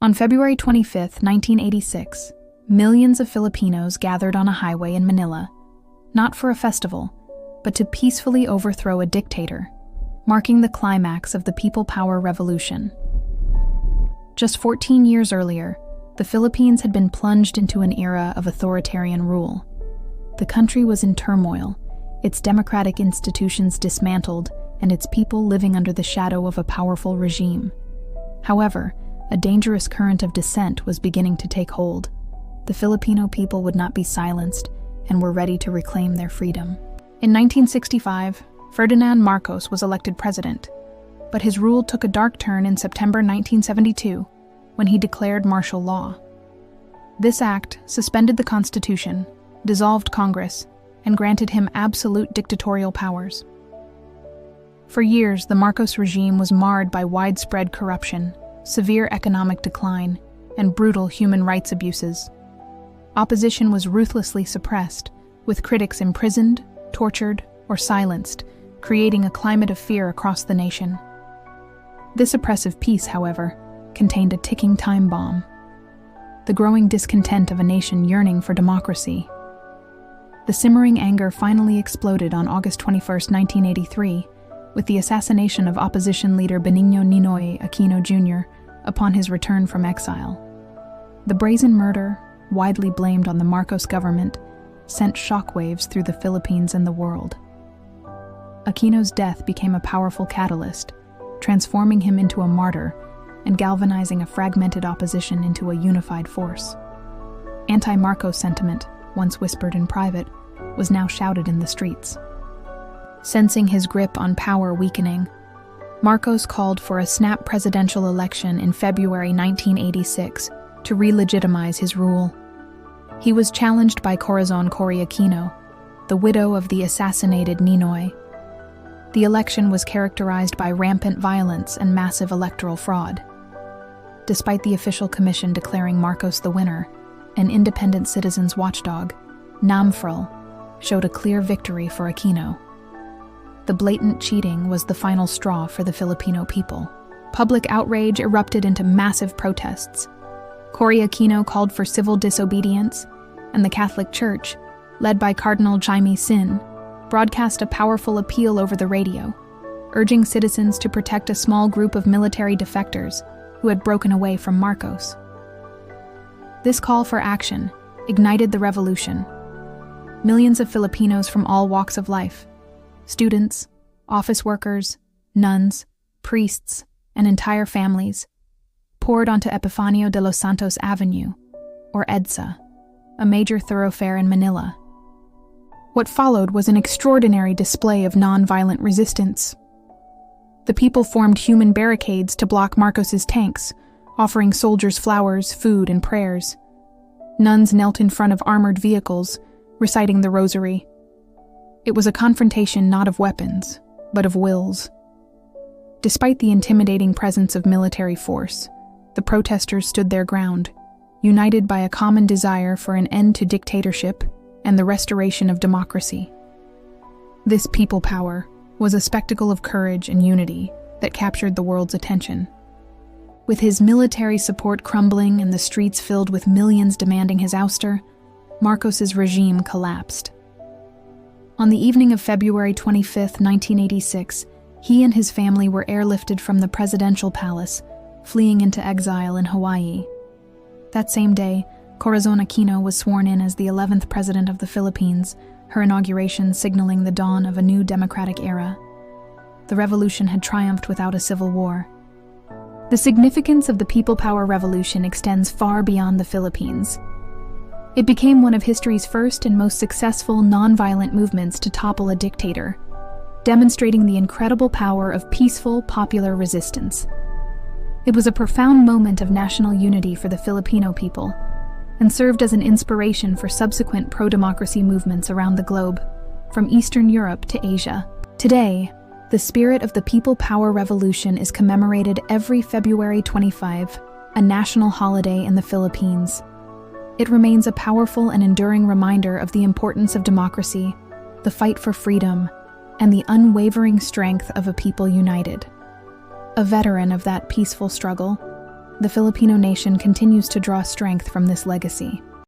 On February 25, 1986, millions of Filipinos gathered on a highway in Manila, not for a festival, but to peacefully overthrow a dictator, marking the climax of the People Power Revolution. Just 14 years earlier, the Philippines had been plunged into an era of authoritarian rule. The country was in turmoil, its democratic institutions dismantled, and its people living under the shadow of a powerful regime. However, a dangerous current of dissent was beginning to take hold. The Filipino people would not be silenced and were ready to reclaim their freedom. In 1965, Ferdinand Marcos was elected president, but his rule took a dark turn in September 1972 when he declared martial law. This act suspended the Constitution, dissolved Congress, and granted him absolute dictatorial powers. For years, the Marcos regime was marred by widespread corruption, severe economic decline, and brutal human rights abuses. Opposition was ruthlessly suppressed, with critics imprisoned, tortured, or silenced, creating a climate of fear across the nation. This oppressive peace, however, contained a ticking time bomb: the growing discontent of a nation yearning for democracy. The simmering anger finally exploded on August 21, 1983, with the assassination of opposition leader Benigno Ninoy Aquino Jr. upon his return from exile. The brazen murder, widely blamed on the Marcos government, sent shockwaves through the Philippines and the world. Aquino's death became a powerful catalyst, transforming him into a martyr and galvanizing a fragmented opposition into a unified force. Anti-Marcos sentiment, once whispered in private, was now shouted in the streets. Sensing his grip on power weakening, Marcos called for a snap presidential election in February 1986 to re-legitimize his rule. He was challenged by Corazon Cory Aquino, the widow of the assassinated Ninoy. The election was characterized by rampant violence and massive electoral fraud. Despite the official commission declaring Marcos the winner, an independent citizens watchdog, NAMFREL, showed a clear victory for Aquino. The blatant cheating was the final straw for the Filipino people. Public outrage erupted into massive protests. Cory Aquino called for civil disobedience, and the Catholic Church, led by Cardinal Jaime Sin, broadcast a powerful appeal over the radio, urging citizens to protect a small group of military defectors who had broken away from Marcos. This call for action ignited the revolution. Millions of Filipinos from all walks of life, students, office workers, nuns, priests, and entire families, poured onto Epifanio de los Santos Avenue, or EDSA, a major thoroughfare in Manila. What followed was an extraordinary display of non-violent resistance. The people formed human barricades to block Marcos's tanks, offering soldiers flowers, food, and prayers. Nuns knelt in front of armored vehicles, reciting the rosary. It was a confrontation not of weapons, but of wills. Despite the intimidating presence of military force, the protesters stood their ground, united by a common desire for an end to dictatorship and the restoration of democracy. This people power was a spectacle of courage and unity that captured the world's attention. With his military support crumbling and the streets filled with millions demanding his ouster, Marcos's regime collapsed. On the evening of February 25, 1986, he and his family were airlifted from the presidential palace, fleeing into exile in Hawaii. That same day, Corazon Aquino was sworn in as the 11th president of the Philippines, her inauguration signaling the dawn of a new democratic era. The revolution had triumphed without a civil war. The significance of the People Power Revolution extends far beyond the Philippines. It became one of history's first and most successful nonviolent movements to topple a dictator, demonstrating the incredible power of peaceful, popular resistance. It was a profound moment of national unity for the Filipino people, and served as an inspiration for subsequent pro-democracy movements around the globe, from Eastern Europe to Asia. Today, the spirit of the People Power Revolution is commemorated every February 25, a national holiday in the Philippines. It remains a powerful and enduring reminder of the importance of democracy, the fight for freedom, and the unwavering strength of a people united. A veteran of that peaceful struggle, the Filipino nation continues to draw strength from this legacy.